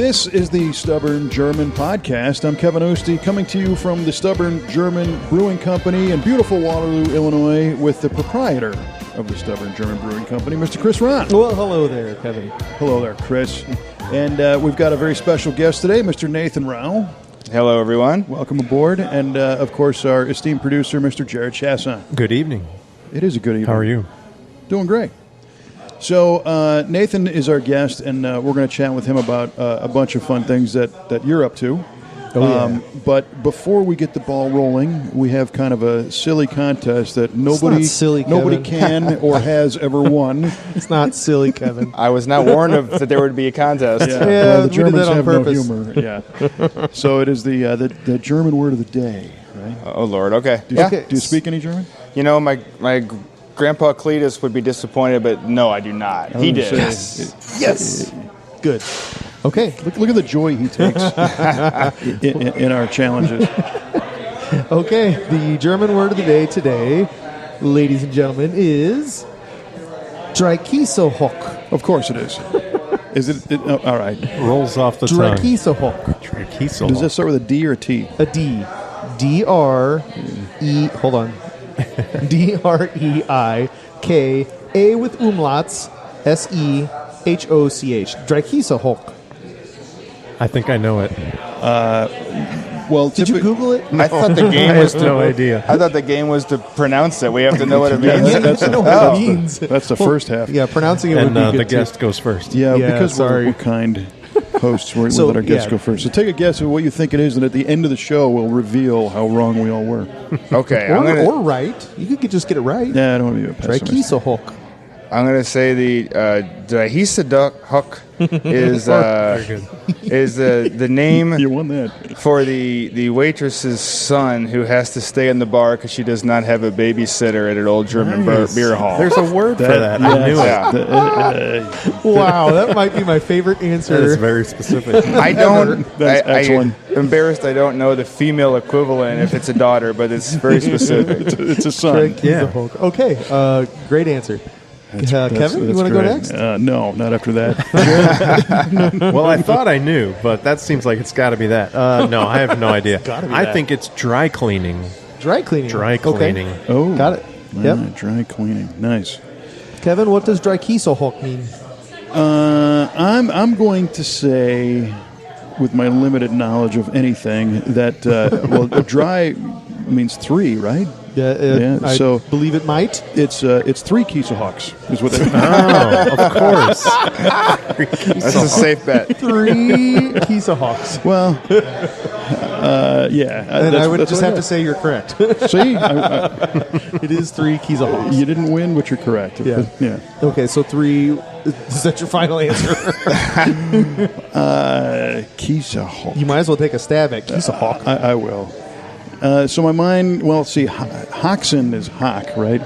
This is the Stubborn German Podcast. I'm Kevin Ostie, coming to you from the Stubborn German Brewing Company in beautiful Waterloo, Illinois, with the proprietor of the Stubborn German Brewing Company, Mr. Chris Ron. Well, hello there, Kevin. Hello there, Chris. And we've got a very special guest today, Mr. Nathan Rau. Hello, everyone. Welcome aboard. And, of course, our esteemed producer, Mr. Jared Chasson. Good evening. It is a good evening. How are you? Doing great. So Nathan is our guest, and we're going to chat with him about a bunch of fun things that you're up to. Oh, yeah. But before we get the ball rolling, we have kind of a silly contest that nobody can or has ever won. It's not silly, Kevin. I was not warned that there would be a contest. Yeah, Yeah, the we did Germans that on have purpose. no humor. Yeah. So it is the German word of the day, right? Oh, Lord. Okay. Do you, Okay. do you speak any German? You know, my grandpa Cletus would be disappointed, but no, I do not. He did. Yes. Good. Okay. Look at the joy he takes in our challenges. Okay. The German word of the day today, ladies and gentlemen, is Dreikieselhock. Of course it is. Is it all right. Rolls off the tongue. Dreikieselhock. Does that start with a D or a T? A D. D-R-E. Hold on. D-R-E-I-K. A with umlauts. S-E-H-O-C-H. Dreikieselhock. I think I know it. Well, Did you Google it? I thought the game was No idea. I thought the game was to pronounce it. We have to know what it Yeah, means. that's I know what it means. That's the first half. Yeah, pronouncing it would And be good the too. guest goes first. Yeah, Yeah, because sorry. we're kind hosts. We So, let our guests yeah. go first. So take a guess at what you think it is, and at the end of the show, we'll reveal how wrong we all were. Okay, Or right. You could just get it right. Yeah, I don't want to be a pessimist. Dreikieselhock. I'm going to say the Dreikieselhock is Very good. is the name You won that. for the waitress's son who has to stay in the bar because she does not have a babysitter at an old German Nice. beer hall. There's a word for that. I knew Yeah. it. Wow, that might be my favorite answer. That is very specific. I don't. That's excellent. I'm embarrassed. I don't know the female equivalent if it's a daughter, but it's very specific. It's a son. Dreikieselhock. Okay, great answer. Kevin, you want to go next? No, not after that. Well, I thought I knew, but that seems like it's got to be that. No, I have no idea. Gotta be I that. think it's dry cleaning. Dry cleaning. Dry cleaning. Okay. Oh, Got it. all Yep. right, dry cleaning. Nice. Kevin, what does Dreikieselhock mean? I'm going to say, with my limited knowledge of anything, that dry means three, right? Yeah, I so- believe it might. It's three Kieselhawks is what they. Oh, of course. That's a safe bet. 3 Kieselhawks. Well, yeah. And I would just have to say. say you're correct. See, It is 3 Kieselhawks. you didn't win, but you're correct. Yeah. Yeah. Okay, so 3. Is that your final answer? Kieselhawk. You might as well take a stab at Kieselhawk. I will. So my mind, well, see, Hoxen is hock, right?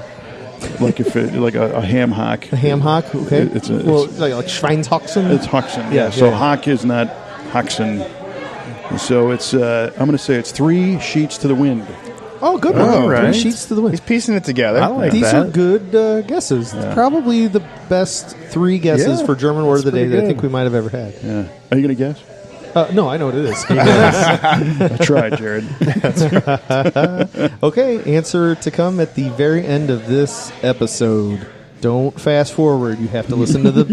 Like if it, like a ham hock. A ham hock, okay. It's like Schweinshaxen. It's Hoxen. Yeah, So yeah. hock is not Hoxen. So it's. I'm going to say it's 3 sheets to the wind. Oh, good one. All right. 3 sheets to the wind. He's piecing it together. I like These that. are good guesses. Probably the best 3 guesses Yeah, for German word of the day pretty that I good. think we might have ever had. Yeah. Are you going to guess? No, I know what it is. I tried, Jared. Okay, answer to come at the very end of this episode. Don't fast forward. You have to listen to the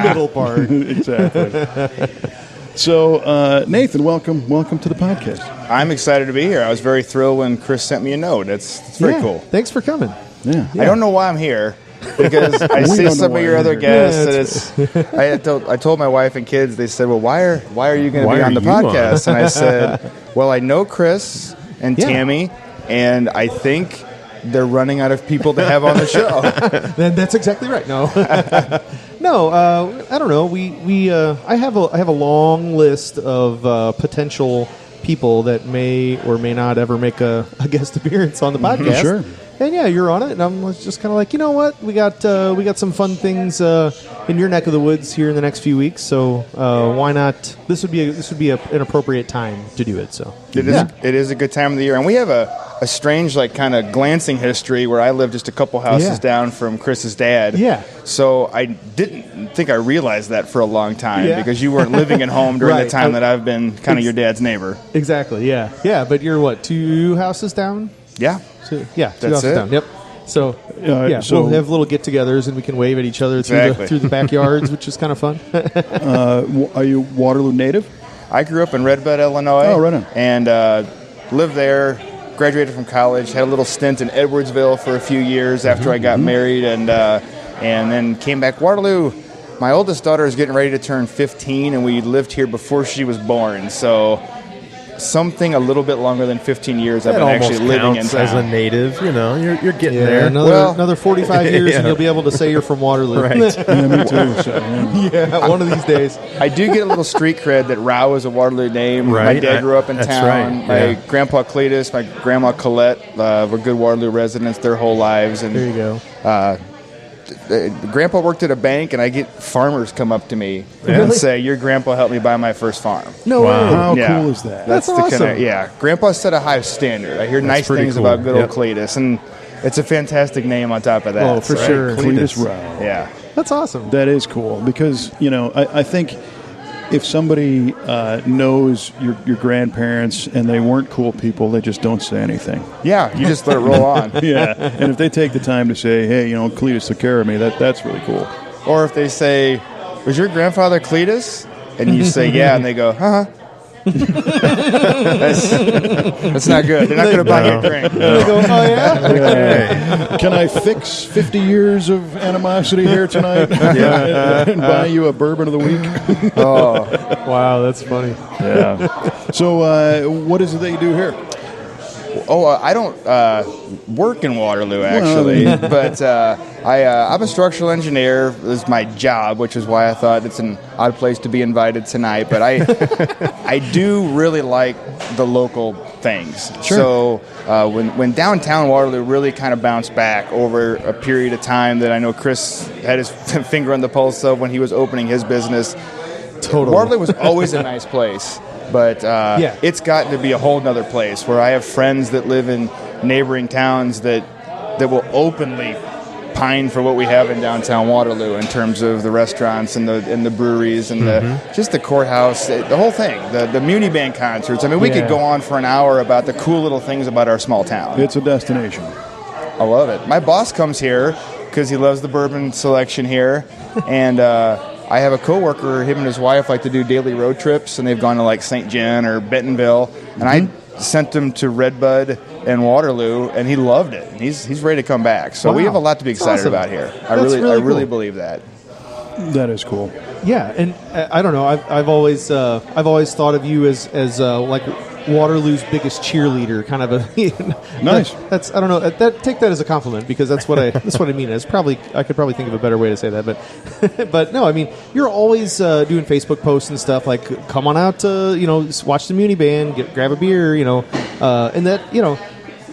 middle part. Exactly. So, Nathan, welcome to the podcast. I'm excited to be here. I was very thrilled when Chris sent me a note. It's very Yeah, cool. Thanks for coming. Yeah. I don't know why I'm here because I We see don't know some why of your you're other here. guests, and it's. I told my wife and kids. They said, "Well, why are you going to Why be are on the you on? podcast?" And I said, "Well, I know Chris and Yeah. Tammy, and I think they're running out of people to have on the show." Then that's exactly right. No, no. I don't know. I have a long list of potential people that may or may not ever make a guest appearance on the podcast. Sure. And yeah, you're on it, and I'm just kind of like, you know what? We got some fun things in your neck of the woods here in the next few weeks. So why not? This would be an appropriate time to do it. So It is a good time of the year, and we have a a strange, like, kind of glancing history where I live just a couple houses down from Chris's dad. Yeah. So I didn't think I realized that for a long time because you weren't living at home during Right. the time that I've been kind of your dad's neighbor. Exactly. Yeah. Yeah. But you're what? 2 houses down? Yeah. Two That's houses it. down. Yep. So so- we'll have little get-togethers and we can wave at each other Exactly. through the backyards, which is kind of fun. Are you Waterloo native? I grew up in Red Bud, Illinois. Oh, right on. And lived there, graduated from college, had a little stint in Edwardsville for a few years after I got married, and then came back. Waterloo, my oldest daughter is getting ready to turn 15, and we lived here before she was born. So something a little bit longer than 15 years I've That been almost actually living in counts as a town. native. You know, you're getting Yeah, there. another 45 years and you'll be able to say you're from Waterloo. Right. Yeah, me too. So, yeah. Yeah, one of these days. I do get a little street cred that Rau is a Waterloo name. Right. My dad grew up in That's town. right, My yeah. grandpa Cletus, my grandma Colette were good Waterloo residents their whole lives. And There you go. Grandpa worked at a bank, and I get farmers come up to me Really? and say, "Your grandpa helped me buy my first farm." No Wow. way. How Yeah. cool is that? That's the awesome. Grandpa set a high standard. I hear nice pretty things cool. about good old Yep. Cletus, and it's a fantastic name on top of that. Oh, for so- sure. Cletus Rau. Yeah. That's awesome. That is cool because, I think if somebody knows your grandparents and they weren't cool people, they just don't say anything. Yeah, you just let it roll on. Yeah, and if they take the time to say, "Hey, Cletus took care of me," that's really cool. Or if they say, "Was your grandfather Cletus?" And you say, "Yeah," and they go, "Huh." That's not good. They're not going to buy you a drink. They go, oh, yeah? Can I fix 50 years of animosity here tonight? And buy you a bourbon of the week. Oh, Wow, that's funny. yeah. So, what is it that you do here? I don't work in Waterloo, actually, but I'm a structural engineer. This is my job, which is why I thought it's an odd place to be invited tonight. But I do really like the local things. Sure. So when downtown Waterloo really kind of bounced back over a period of time that I know Chris had his finger on the pulse of when he was opening his business, Totally. Waterloo was always a nice place. But it's gotten to be a whole nother place where I have friends that live in neighboring towns that will openly pine for what we have in downtown Waterloo in terms of the restaurants and the breweries and just the courthouse, the whole thing, the Muni Band concerts. I mean, we could go on for an hour about the cool little things about our small town. It's a destination. I love it. My boss comes here because he loves the bourbon selection here, and I have a coworker. Him and his wife like to do daily road trips, and they've gone to like St. John or Bentonville, and I sent him to Red Bud and Waterloo, and he loved it. And he's ready to come back. So we Wow. have a lot to be That's excited awesome. about here. I That's really really cool. believe that. That is cool. Yeah, and I don't know. I've always thought of you as like Waterloo's biggest cheerleader, kind of a Nice. That's I don't know. Take that as a compliment because that's what I mean. It's probably I could probably think of a better way to say that, but but no, I mean you're always doing Facebook posts and stuff like come on out to watch the Muni Band, grab a beer, and that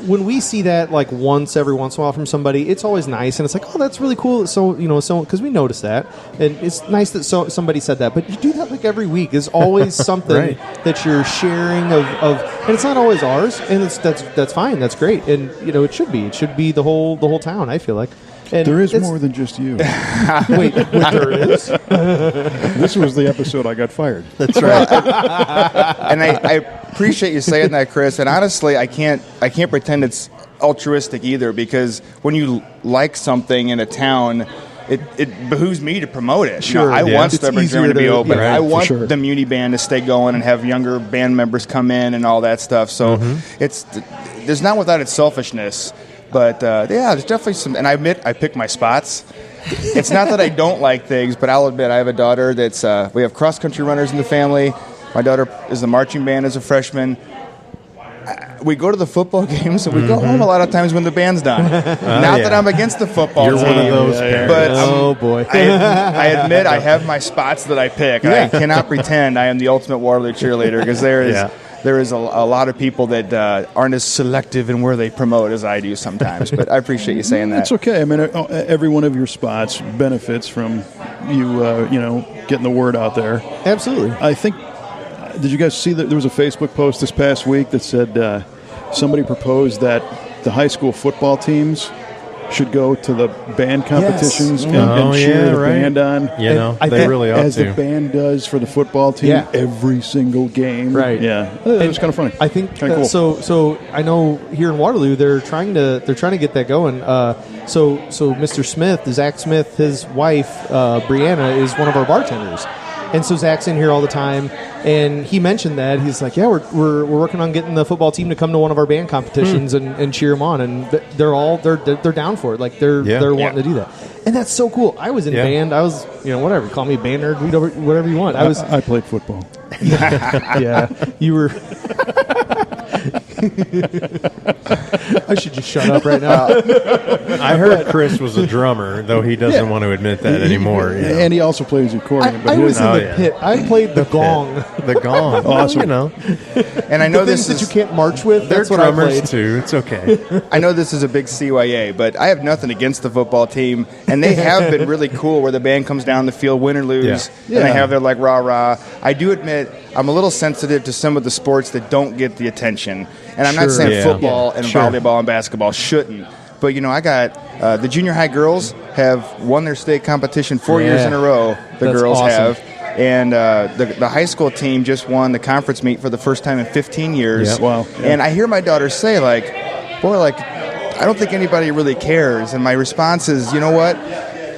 when we see that like every once in a while from somebody, it's always nice, and it's like, oh, that's really cool. So because we notice that, and it's nice that somebody said that. But you do that like every week. There's always something Right. that you're sharing of, and it's not always ours, and that's fine. That's great, and it should be. It should be the whole town. I feel like. And There is it's- more than just you. Wait, there is. This was the episode I got fired. That's right. And I appreciate you saying that, Chris. And honestly, I can't pretend it's altruistic either, because when you like something in a town, it behooves me to promote it. Sure, I yeah. want It's Stubborn easier German to be to- open. yeah, I for want sure. the Muni Band to stay going and have younger band members come in and all that stuff. So there's not without its selfishness. But, there's definitely some... And I admit, I pick my spots. It's not that I don't like things, but I'll admit I have a daughter that's... we have cross-country runners in the family. My daughter is the marching band as a freshman. We go to the football games, and we go home a lot of times when the band's done. Not that I'm against the football You're team. one of those parents. But Oh boy. I admit I have my spots that I pick. I cannot pretend I am the ultimate Waterloo cheerleader, because there is a lot of people that aren't as selective in where they promote as I do sometimes. But I appreciate you saying that. It's okay. I mean, every one of your spots benefits from you, getting the word out there. Absolutely. I think, did you guys see that there was a Facebook post this past week that said, somebody proposed that the high school football teams should go to the band competitions and cheer the band on. You know, they really ought as to. the band does for the football team every single game. Right. Yeah. It was kind of funny. I think Kinda cool. So I know here in Waterloo they're trying to get that going. So Mr. Smith, Zach Smith, his wife Brianna is one of our bartenders. And so Zach's in here all the time, and he mentioned that he's like, "Yeah, we're working on getting the football team to come to one of our band competitions and cheer them on." And they're down for it. Like they're wanting to do that, and that's so cool. I was in band. I was whatever, call me a band nerd, whatever you want. I played football. Yeah, you were. I should just shut up right now. I heard Chris was a drummer, though he doesn't want to admit that anymore. You know? And he also plays accordion. I was in the pit. I played the gong. The gong. Awesome. You know. And I know The this things is that you can't march with. They're That's what I drummers, played. too. It's okay. I know this is a big CYA, but I have nothing against the football team, and they have been really cool where the band comes down the field, win or lose, and they have their like rah-rah. I do admit I'm a little sensitive to some of the sports that don't get the attention, and I'm not saying football and volleyball and basketball shouldn't, but I got the junior high girls have won their state competition 4 years in a row. The That's girls awesome. have. And the high school team just won the conference meet for the first time in 15 years. Yeah. Wow. Yeah. And I hear my daughter say, I don't think anybody really cares. And my response is, you know what?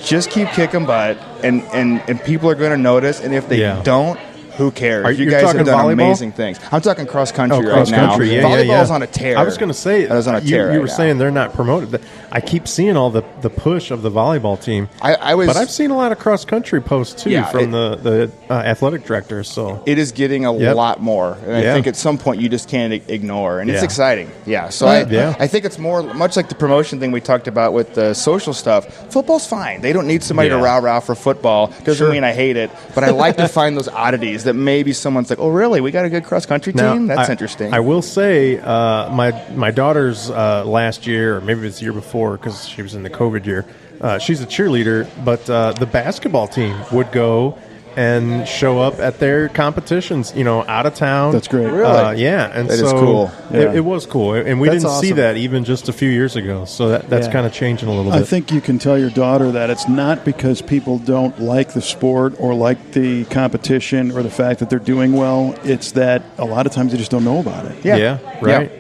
Just keep kicking butt, and people are going to notice. And if they don't, who cares? You guys have done amazing things. I'm talking cross country right now. Volleyball's on a tear. I was going to say, that was on a tear. You were saying they're not promoted. I keep seeing all the push of the volleyball team. But I've seen a lot of cross country posts too from the athletic director. So it is getting a lot more, and I think at some point you just can't ignore, and it's exciting. Yeah. So I think it's much like the promotion thing we talked about with the social stuff. Football's fine. They don't need somebody to rah-rah for football. Doesn't mean I hate it, but I like to find those oddities that maybe someone's like, oh, really? We got a good cross-country team? That's interesting. I will say my daughter's last year, or maybe it's the year before, because she was in the COVID year, she's a cheerleader, but the basketball team would go and show up at their competitions, out of town. That's great. Really? And that so is cool. It was cool, and we That's didn't see awesome. that even just a few years ago. So that's kind of changing a little bit. I think you can tell your daughter that it's not because people don't like the sport or like the competition or the fact that they're doing well. It's that a lot of times they just don't know about it. Yeah, right.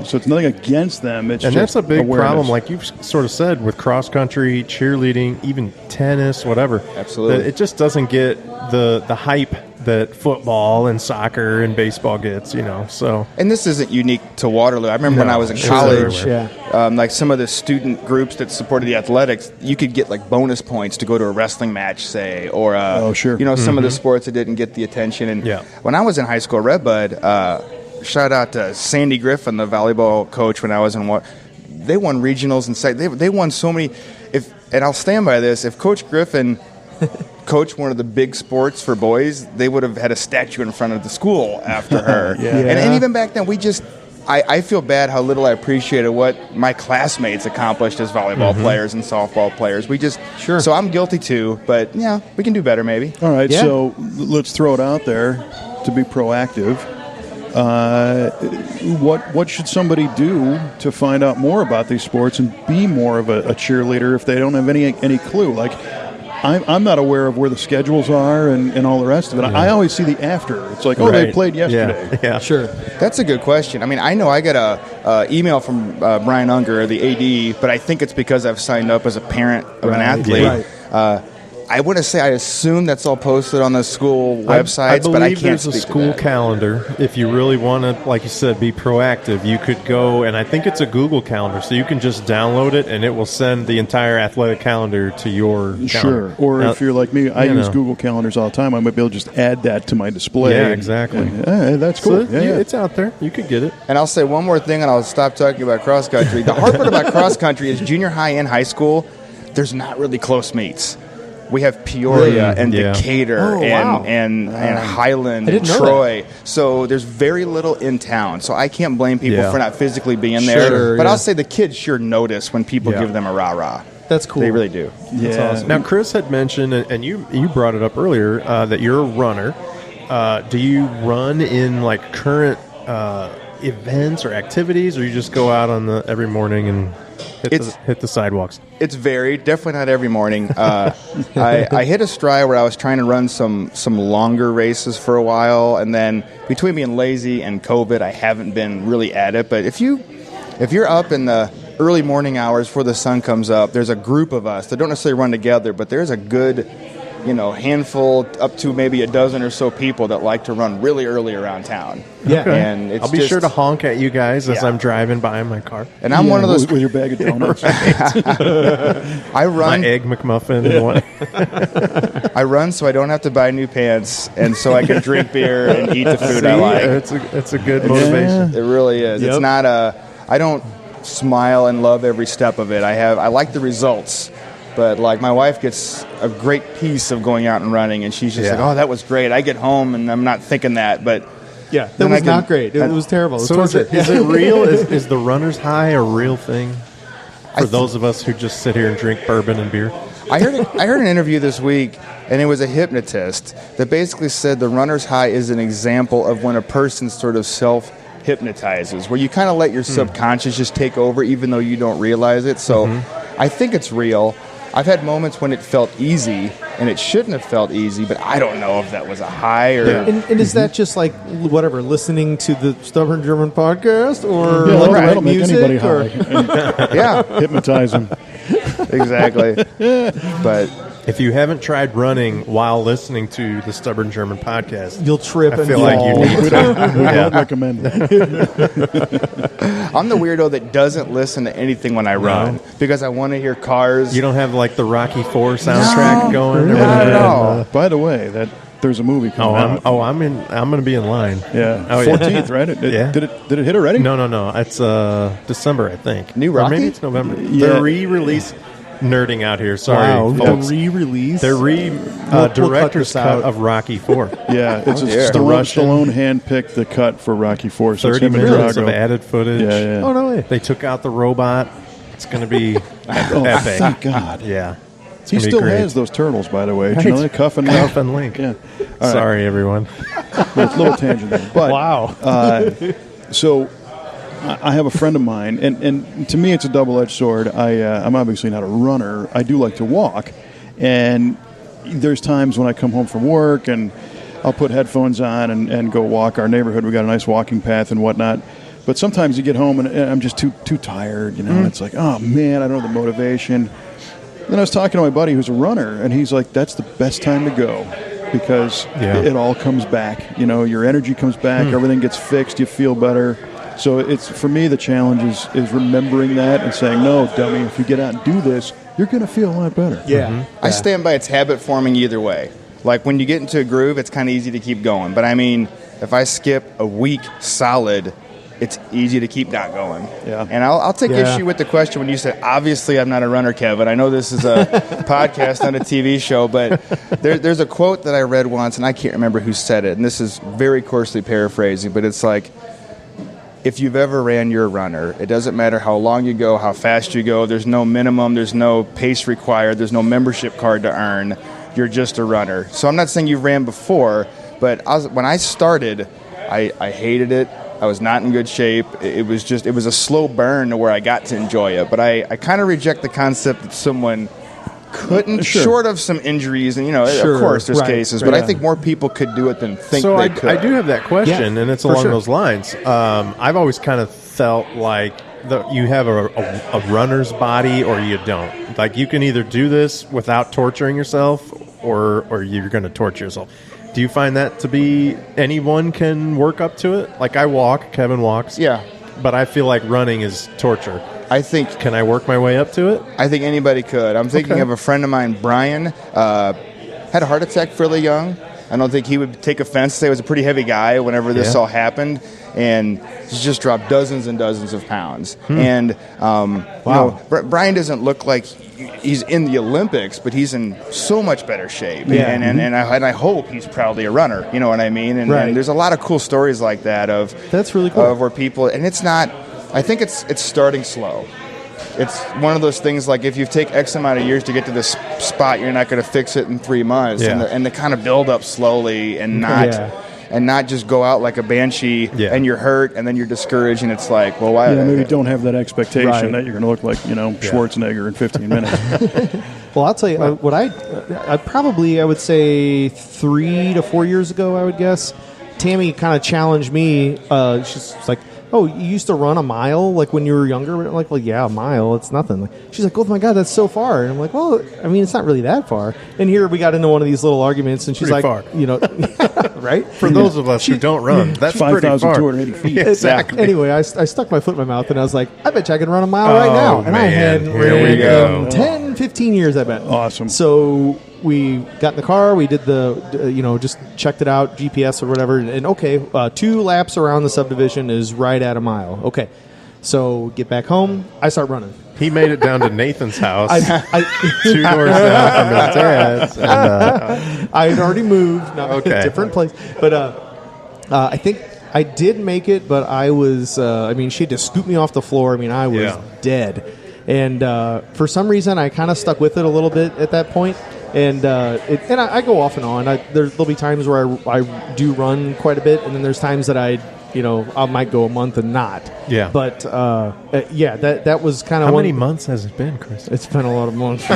So it's nothing against them. It's And just that's a big awareness. problem, like you've sort of said, with cross country, cheerleading, even tennis, whatever. Absolutely. That it just doesn't get the hype that football and soccer and baseball gets, So And this isn't unique to Waterloo. I remember when I was in college, like some of the student groups that supported the athletics, you could get like bonus points to go to a wrestling match, say, or some of the sports that didn't get the attention. And when I was in high school, Redbud, shout out to Sandy Griffin, the volleyball coach when I was in they won regionals and they won so many. And I'll stand by this. If Coach Griffin coached one of the big sports for boys, they would have had a statue in front of the school after her. And even back then, I feel bad how little I appreciated what my classmates accomplished as volleyball players and softball players. So I'm guilty too, but we can do better maybe. All right, so let's throw it out there to be proactive. What should somebody do to find out more about these sports and be more of a cheerleader if they don't have any clue? Like, I'm not aware of where the schedules are and all the rest of it. I always see the after. It's like, they played yesterday. Yeah, sure. That's a good question. I mean, I know I got a email from Brian Unger, the AD, but I think it's because I've signed up as a parent of an athlete. I want to say I assume that's all posted on the school websites, but I can't there's a speak to school that. calendar. If you really want to, like you said, be proactive, you could go, and I think it's a Google calendar, so you can just download it, and it will send the entire athletic calendar to your calendar. Sure. Or if you're like me, I use Google calendars all the time. I might be able to just add that to my display. Yeah, exactly. That's cool. So it's out there. You could get it. And I'll say one more thing, and I'll stop talking about cross country. The hard part about cross country is junior high and high school, there's not really close meets. We have Peoria and Decatur and Highland and Troy. So there's very little in town. So I can't blame people for not physically being there. But I'll say the kids sure notice when people give them a rah-rah. That's cool. They really do. That's awesome. Now, Chris had mentioned, and you brought it up earlier, that you're a runner. Do you run in like current events or activities, or you just go out on every morning and hit the sidewalks? It's varied. Definitely not every morning. I hit a stride where I was trying to run some longer races for a while, and then between being lazy and COVID, I haven't been really at it. But if you're up in the early morning hours before the sun comes up, there's a group of us that don't necessarily run together, but there's a good handful up to maybe a dozen or so people that like to run really early around town. Yeah. Okay. And I'll be sure to honk at you guys as I'm driving by in my car. And I'm one of those with your bag of donuts. I run my egg McMuffin and what? I run so I don't have to buy new pants, and so I can drink beer and eat the food I like. It's a good motivation. It really is. Yep. It's not I don't smile and love every step of it. I like the results. But, like, my wife gets a great piece of going out and running, and she's just like, oh, that was great. I get home, and I'm not thinking that. But yeah, that was not great. It was terrible. It was so torture. is it real? Is the runner's high a real thing for those of us who just sit here and drink bourbon and beer? I heard an interview this week, and it was a hypnotist that basically said the runner's high is an example of when a person sort of self-hypnotizes, where you kind of let your subconscious just take over even though you don't realize it. So I think it's real. I've had moments when it felt easy, and it shouldn't have felt easy, but I don't know if that was a high or... Yeah. And is that just like, whatever, listening to the Stubborn German podcast, or that'll make music? anybody high. Yeah, Hypnotize them. exactly. But... If you haven't tried running while listening to the Stubborn German podcast, You'll trip I and feel fall. like you need We don't recommend it. I'm the weirdo that doesn't listen to anything when I run because I want to hear cars. You don't have like the Rocky IV soundtrack going or Not whatever. at all. By the way, there's a movie coming out. I'm going to be in line. Yeah, Oh, yeah. 14th, right? Yeah. Did it hit already? No. It's December, I think. New Or Rocky? maybe it's November. Yeah. They're re-release. Nerding out here. Sorry, Wow, folks. the re-release? They're cut director's this cut out. of Rocky IV. Yeah, it's dear. Stallone, Russian. Stallone handpicked the cut for Rocky IV. So 30 it's him and minutes of Drago. added footage. Yeah. Oh, no way. They took out the robot. It's going to be Oh, epic. thank God. Yeah. It's He gonna be still great. has those turtles, by the way. Right. You know, Cuff and Link. Cuff and Link. Yeah. All right. Sorry, everyone. Little tangent there. But, Wow. So I have a friend of mine, and to me it's a double-edged sword. I'm obviously not a runner. I do like to walk, and there's times when I come home from work and I'll put headphones on and go walk our neighborhood. We got a nice walking path and whatnot. But sometimes you get home and I'm just too tired, and it's like, oh man, I don't have the motivation. Then I was talking to my buddy who's a runner, and he's like, that's the best time to go because it all comes back. Your energy comes back, everything gets fixed, you feel better. So it's, for me, the challenge is remembering that and saying, no, dummy, if you get out and do this, you're going to feel a lot better. Yeah. I stand by its habit forming either way. Like when you get into a groove, it's kind of easy to keep going. But I mean, if I skip a week solid, it's easy to keep not going. Yeah. And I'll take issue with the question when you said, obviously I'm not a runner, Kevin. I know this is a podcast, not a TV show, but there's a quote that I read once, and I can't remember who said it, and this is very coarsely paraphrasing, but it's like, if you've ever ran, you're a runner. It doesn't matter how long you go, how fast you go. There's no minimum. There's no pace required. There's no membership card to earn. You're just a runner. So I'm not saying you ran before, but when I started, I hated it. I was not in good shape. It was a slow burn to where I got to enjoy it. But I kind of reject the concept that someone couldn't, short of some injuries, and of course there's cases, but I think more people could do it than think So they I could. do have that question, and it's along those lines. I've always kind of felt like you have a runner's body or you don't. Like you can either do this without torturing yourself or you're going to torture yourself. Do you find that to be anyone can work up to it? Like I walk, Kevin walks. Yeah. But I feel like running is torture. Can I work my way up to it? I think anybody could. I'm thinking of a friend of mine, Brian, had a heart attack fairly young. I don't think he would take offense to say he was a pretty heavy guy whenever this all happened, and he's just dropped dozens and dozens of pounds. And Brian doesn't look like he's in the Olympics, but he's in so much better shape. And I hope he's proudly a runner. You know what I mean? And there's a lot of cool stories like that that's really cool. Of where people, and it's not. I think it's starting slow. It's one of those things like if you take X amount of years to get to this spot, you're not going to fix it in 3 months. Yeah. And to kind of build up slowly and not and not just go out like a banshee and you're hurt and then you're discouraged and it's like, well, why? Yeah, maybe don't have that expectation that you're going to look like, Schwarzenegger in 15 minutes. Well, I'll tell you what I would say 3 to 4 years ago, I would guess, Tammy kind of challenged me. She's like, "Oh, you used to run a mile like when you were younger?" I'm like, "Well, yeah, a mile. It's nothing." Like, she's like, "Oh my God, that's so far." And I'm like, "Well, I mean, it's not really that far." And here we got into one of these little arguments, and she's pretty like, far. Right? For those of us who don't run, that's pretty far. 5,280 feet. Exactly. Anyway, I stuck my foot in my mouth, and I was like, "I bet you I can run a mile right now." And I hadn't Here we go. 10, 15 years, I bet. Awesome. So we got in the car, we did just checked it out, GPS or whatever, and okay, 2 laps around the subdivision is right at a mile. Okay, so get back home, I start running. He made it down to Nathan's house, I 2 doors down from his dad's. And, I had already moved, different place. But I think I did make it, but I was, she had to scoop me off the floor. I mean, I was dead. And for some reason, I kind of stuck with it a little bit at that point. And I go off and on. There'll be times where I do run quite a bit, and then there's times that I might go a month and not. Yeah. But that was kind of how many months has it been, Chris? It's been a lot of months.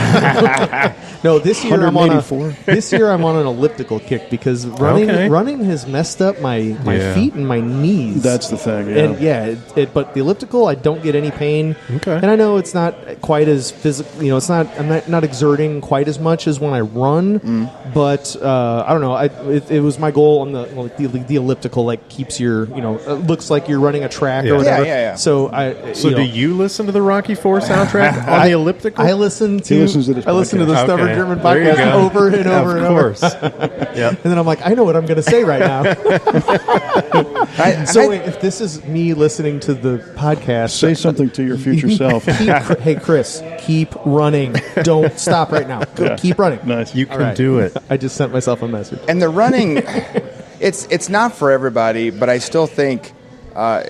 No, this year I'm on an elliptical kick because running has messed up my feet and my knees. That's the thing. Yeah. And but the elliptical, I don't get any pain. Okay. And I know it's not quite as physical. It's not. I'm not exerting quite as much as when I run. But I don't know. It was my goal on the elliptical. Like keeps your it looks like you're running a track or whatever. Yeah. So do you listen to the Rocky IV soundtrack on the elliptical? I listen to the Stubborn German There you podcast go. over and over and over. Of course. Yep. And then I'm like, I know what I'm going to say right now. Wait, if this is me listening to the podcast, Say something to your future self. hey Chris, keep running. Don't stop right now. Keep running. Nice. You can do it. I just sent myself a message. And the running, it's not for everybody, but I still think my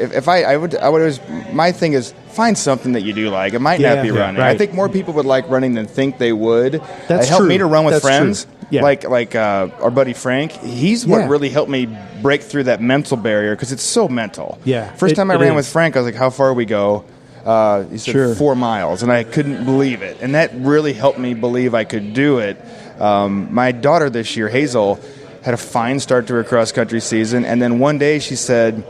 thing is find something that you do like. It might not be running. Right. I think more people would like running than think they would. That's it helped true. me to run with That's friends. true. Yeah. Like our buddy Frank. He's what really helped me break through that mental barrier because it's so mental. Yeah. First time I ran with Frank, I was like, "How far we go?" He said 4 miles, and I couldn't believe it. And that really helped me believe I could do it. My daughter this year, Hazel, had a fine start to her cross-country season, and then one day she said,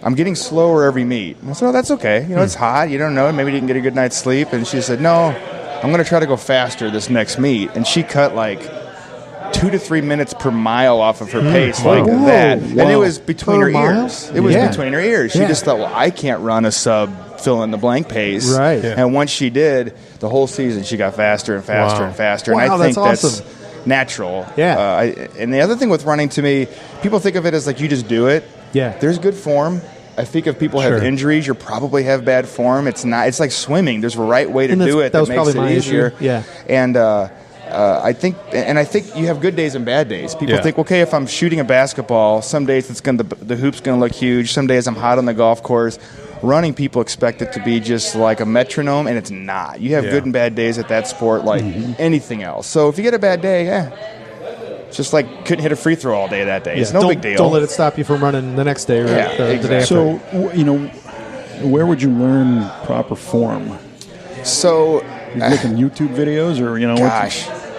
"I'm getting slower every meet." And I said, "Oh, that's okay. It's hot. You don't know. Maybe you didn't get a good night's sleep." And she said, "No, I'm going to try to go faster this next meet." And she cut like 2 to 3 minutes per mile off of her pace like that. Wow. And it was between her ears. It was between her ears. She just thought, well, I can't run a sub fill-in-the-blank pace. Right. Yeah. And once she did, the whole season she got faster and faster and faster. Wow, and I think that's awesome. natural. Yeah. And the other thing with running, to me, people think of it as like you just do it. Yeah. There's good form. I think if people have injuries, you probably have bad form. It's not. It's like swimming. There's a right way to do it that makes it easier. Yeah. And I think you have good days and bad days. People think, okay, if I'm shooting a basketball, some days the hoop's going to look huge. Some days I'm hot on the golf course. Running, people expect it to be just like a metronome, and it's not. You have good and bad days at that sport like anything else. So if you get a bad day, it's just like couldn't hit a free throw all day that day. It's no big deal. Don't let it stop you from running the next day or the day after. So, where would you learn proper form? So, you looking YouTube videos or,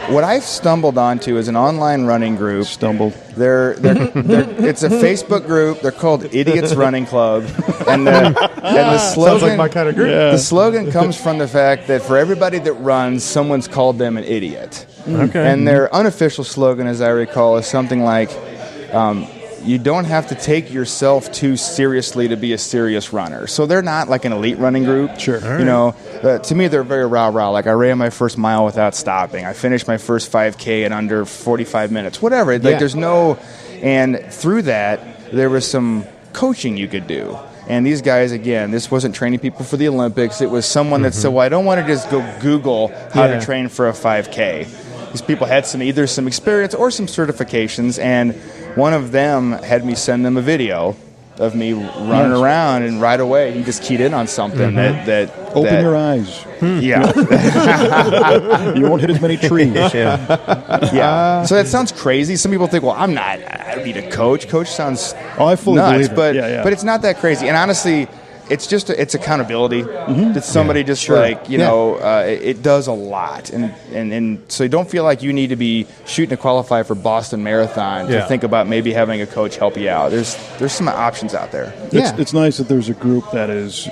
what I've stumbled onto is an online running group. It's a Facebook group. They're called Idiots Running Club, and the slogan. Sounds like my kind of group. The slogan comes from the fact that for everybody that runs, someone's called them an idiot. Okay. And their unofficial slogan, as I recall, is something like, "You don't have to take yourself too seriously to be a serious runner." So they're not like an elite running group. Sure. To me, they're very rah-rah. Like I ran my first mile without stopping. I finished my first 5K in under 45 minutes. Whatever. Like there's no, and through that there was some coaching you could do. And these guys, again, this wasn't training people for the Olympics. It was someone that said, "Well, I don't want to just go Google how to train for a 5K." These people had either some experience or some certifications, and one of them had me send them a video of me running around, and right away he just keyed in on something that Open your eyes. Yeah. You won't hit as many trees. Yeah. So that sounds crazy. Some people think, well, I don't need a coach. Coach sounds I fully nuts, believe it. but it's not that crazy. And honestly, it's just it's accountability. That somebody it does a lot, and so you don't feel like you need to be shooting to qualify for Boston Marathon to think about maybe having a coach help you out. There's some options out there. It's nice that there's a group that is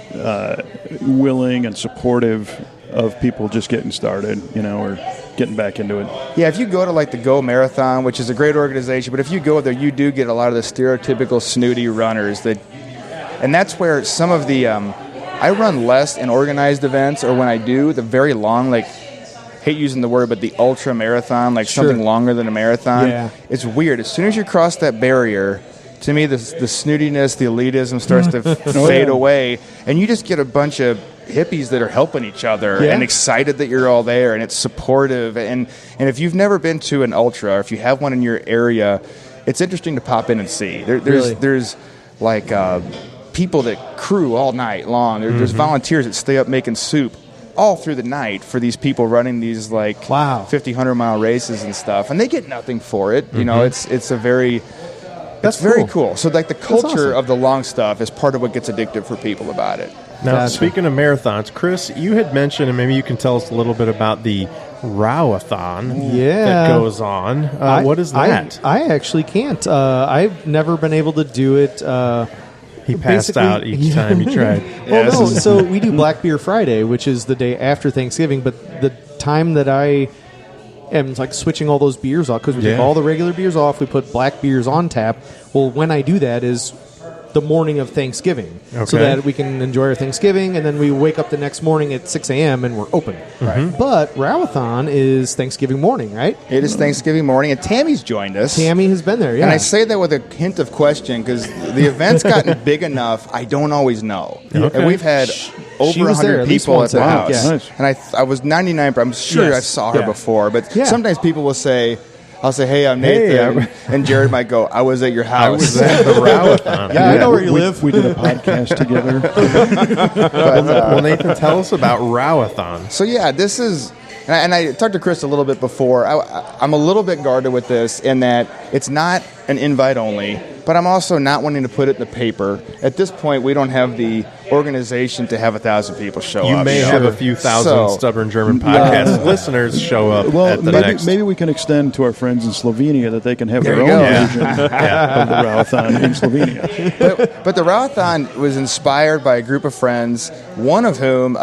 willing and supportive of people just getting started, or getting back into it. Yeah, if you go to like the Go Marathon, which is a great organization, but if you go there, you do get a lot of the stereotypical snooty runners and that's where some of the I run less in organized events, or when I do, the very long, like, hate using the word, but the ultra marathon, like something longer than a marathon. Yeah. It's weird. As soon as you cross that barrier, to me, the snootiness, the elitism starts to fade away, and you just get a bunch of hippies that are helping each other and excited that you're all there, and it's supportive. And if you've never been to an ultra, or if you have one in your area, it's interesting to pop in and see. There's like people that crew all night long. There's volunteers that stay up making soup all through the night for these people running these 50, 100-mile races and stuff, and they get nothing for it. It's a very very cool. So like the culture of the long stuff is part of what gets addictive for people about it. Now, speaking of marathons, Chris, you had mentioned, and maybe you can tell us a little bit about the Rau-Athon that goes on. What is that? I actually can't. I've never been able to do it. He passed out each time he tried. No. So we do Black Beer Friday, which is the day after Thanksgiving, but the time that I am like switching all those beers off, because we take all the regular beers off, we put black beers on tap. Well, when I do that is the morning of Thanksgiving, so that we can enjoy our Thanksgiving, and then we wake up the next morning at 6 a.m. and we're open. Right. But Rau-Athon is Thanksgiving morning, right? It is Thanksgiving morning, and Tammy's joined us. Tammy has been there, And I say that with a hint of question, because the event's gotten big enough, I don't always know. And we've had over 100 people at the house. Yeah. Nice. And I was 99, but I'm sure I saw her before. But sometimes people will say, I'll say, hey, I'm Nathan. And Jared might go, I was at your house. I was at the Rau-Athon. I know where you live. We did a podcast together. Well, Nathan, tell us about Rau-Athon. So, this is... And I talked to Chris a little bit before. I'm a little bit guarded with this in that it's not an invite only, but I'm also not wanting to put it in the paper. At this point, we don't have the organization to have 1,000 people show up. You may have a few thousand Stubborn German podcast listeners show up at the next. Maybe we can extend to our friends in Slovenia that they can have their own version of the Rau-Athon in Slovenia. But the Rau-Athon was inspired by a group of friends, one of whom,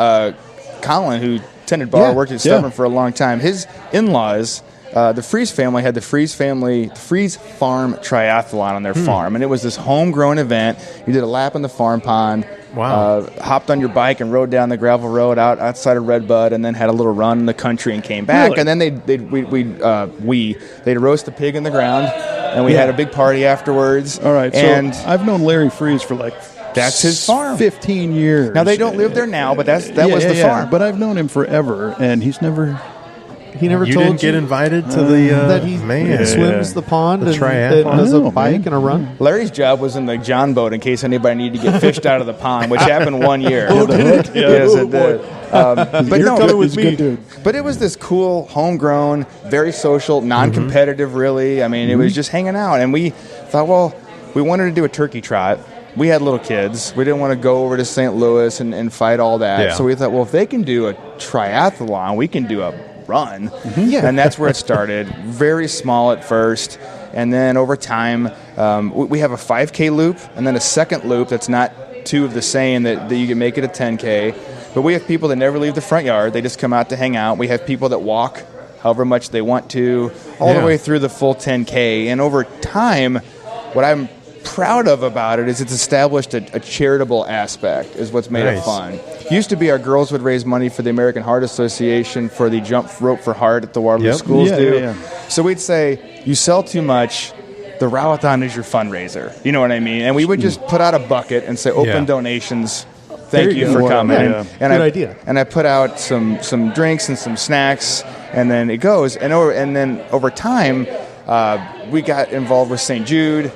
Colin, who attended bar, worked at Stubborn for a long time. His in-laws, the Freeze family, had the Freeze Farm Triathlon on their farm, and it was this homegrown event. You did a lap in the farm pond, hopped on your bike and rode down the gravel road outside of Redbud, and then had a little run in the country and came back. And then they'd roast the pig in the ground, and we had a big party afterwards. All right, and so I've known Larry Freeze for that's his farm. 15 years. Now, they don't live there now, but that was the farm. But I've known him forever, and he's never... He never you told didn't get invited to the that he swims the pond and has a bike and a run. Larry's job was in the John boat in case anybody needed to get fished out of the pond, which happened one year. Yes, it did. But it was this cool, homegrown, very social, non-competitive, really. I mean, it was just hanging out. And we thought, well, we wanted to do a turkey trot. We had little kids. We didn't want to go over to St. Louis and fight all that. Yeah. So we thought, well, if they can do a triathlon, we can do a run. And that's where it started. Very small at first. And then over time, we have a 5K loop and then a second loop that's not two of the same that you can make it a 10K. But we have people that never leave the front yard. They just come out to hang out. We have people that walk however much they want to, all the way through the full 10K. And over time, what I'm proud of about it is it's established a charitable aspect is what's made it fun. Used to be our girls would raise money for the American Heart Association for the jump rope for heart at the Waterloo schools do. So we'd say, you sell too much, the Rau-Athon is your fundraiser. You know what I mean? And we would just put out a bucket and say, open donations. Thank you for coming. And good idea. And I put out some drinks and some snacks, and then it goes. And then over time, we got involved with St. Jude.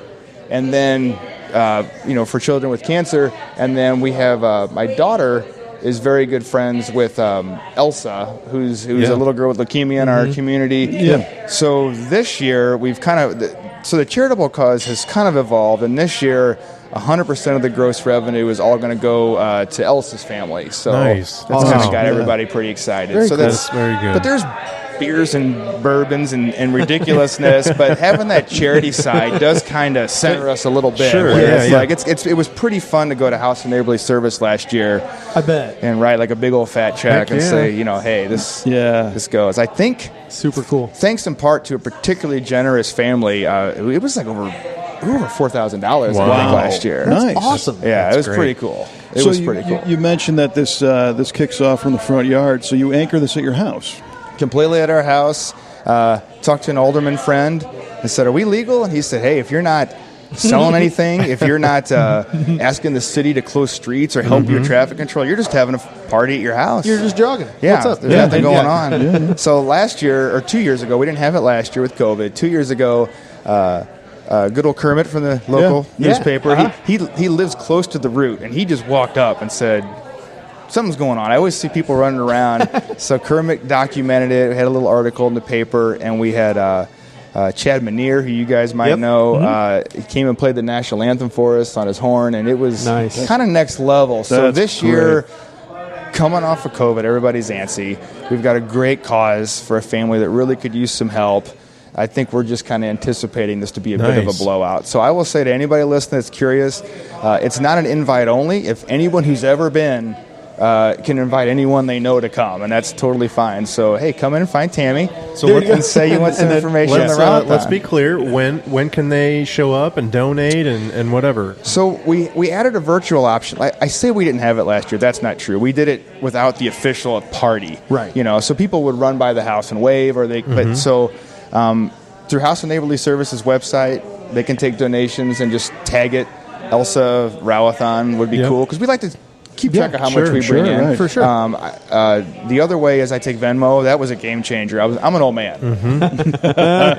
And then for children with cancer. And then we have my daughter is very good friends with Elsa, who's a little girl with leukemia in our community. Yeah. So this year we've the charitable cause has kind of evolved, and this year 100% of the gross revenue is all going to go to Elsa's family. So nice. that's kind of got everybody pretty excited. Very so cool. that's very good. But there's beers and bourbons and ridiculousness, but having that charity side does kind of center us a little bit. Sure, where yeah, it was pretty fun to go to House of Neighborly Service last year. I bet. And write like a big old fat check and say, hey, this goes. I think Super cool. thanks in part to a particularly generous family, it was like over $4,000 I think last year. Nice. Awesome. Yeah, it was great. pretty cool. It was pretty cool. You mentioned that this kicks off from the front yard, so you anchor this at your house. Completely at our house. Talked to an alderman friend and said, are we legal? And he said, hey, if you're not selling anything, if you're not asking the city to close streets or help your traffic control, you're just having a party at your house. You're just jogging. Yeah, What's up? there's nothing going on. So last year, or 2 years ago, we didn't have it last year with COVID. 2 years ago, good old Kermit from the local newspaper, he lives close to the route, and he just walked up and said, something's going on. I always see people running around. So Kermit documented it. We had a little article in the paper, and we had Chad Manier, who you guys might know. He came and played the national anthem for us on his horn, and it was kind of next level. So this year, coming off of COVID, everybody's antsy. We've got a great cause for a family that really could use some help. I think we're just kind of anticipating this to be a bit of a blowout. So I will say to anybody listening that's curious, it's not an invite only. If anyone who's ever been can invite anyone they know to come, and that's totally fine. So, hey, come in and find Tammy. So let's say you want some information on the Rau-Athon. Let's be clear. When can they show up and donate and whatever? So we added a virtual option. I say we didn't have it last year. That's not true. We did it without the official party. Right. So people would run by the house and wave, or they. But so through House of Neighborly Services website, they can take donations and just tag it. Elsa Rau-Athon would be cool, because we like to keep track of how much we bring in. Right. For sure. The other way is I take Venmo. That was a game changer. I'm an old man.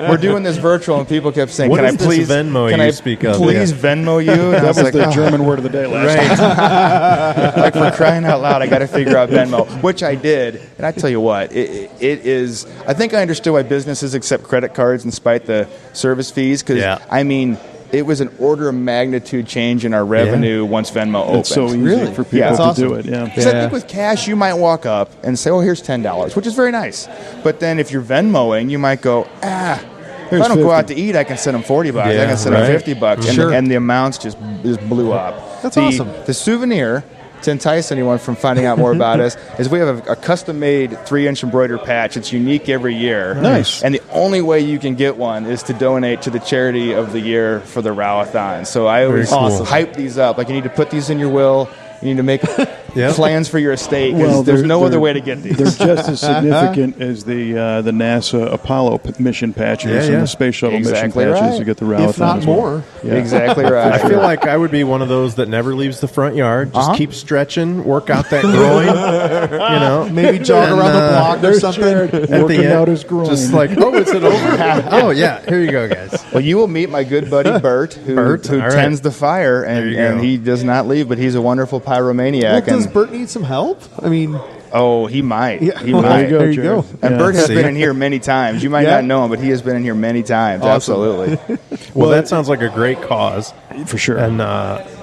We're doing this virtual, and people kept saying, What "Can is I this please Venmo Can you I speak of?" please Venmo you?" And I That was like, the German word of the day last night. like, for crying out loud, I got to figure out Venmo, which I did. And I tell you what, it is. I think I understood why businesses accept credit cards despite the service fees. Because I mean, it was an order of magnitude change in our revenue once Venmo opened. It's so easy for people to do it. Yeah. Because I think with cash, you might walk up and say, "Oh, here's $10," which is very nice. But then if you're Venmoing, you might go, if I don't 50. go out to eat, I can send them $40. I can send them $50, and the amounts just blew up. That's awesome. The souvenir, to entice anyone from finding out more about us, is we have a custom-made 3-inch embroidered patch. It's unique every year. Nice. And the only way you can get one is to donate to the charity of the year for the Rau-Athon. So I always hype these up. Like, you need to put these in your will. You need to make plans for your estate. Well, there's no other way to get these. They're just as significant as the NASA Apollo mission patches and the space shuttle mission patches. You get the Rau-Athon, if not more. Yeah. Exactly right. I feel like I would be one of those that never leaves the front yard. Just keep stretching, work out that groin. Maybe jog around the block or something. Working out his groin. Just like, is it over? Oh yeah, here you go, guys. Well, you will meet my good buddy Bert, who tends the fire, and he does not leave, but he's a wonderful pyromaniac. Well, does Bert need some help? I mean, he might. Yeah. He might. There you go. And Bert has been in here many times. You might not know him, but he has been in here many times. Awesome. Absolutely. Well, that sounds like a great cause for sure, and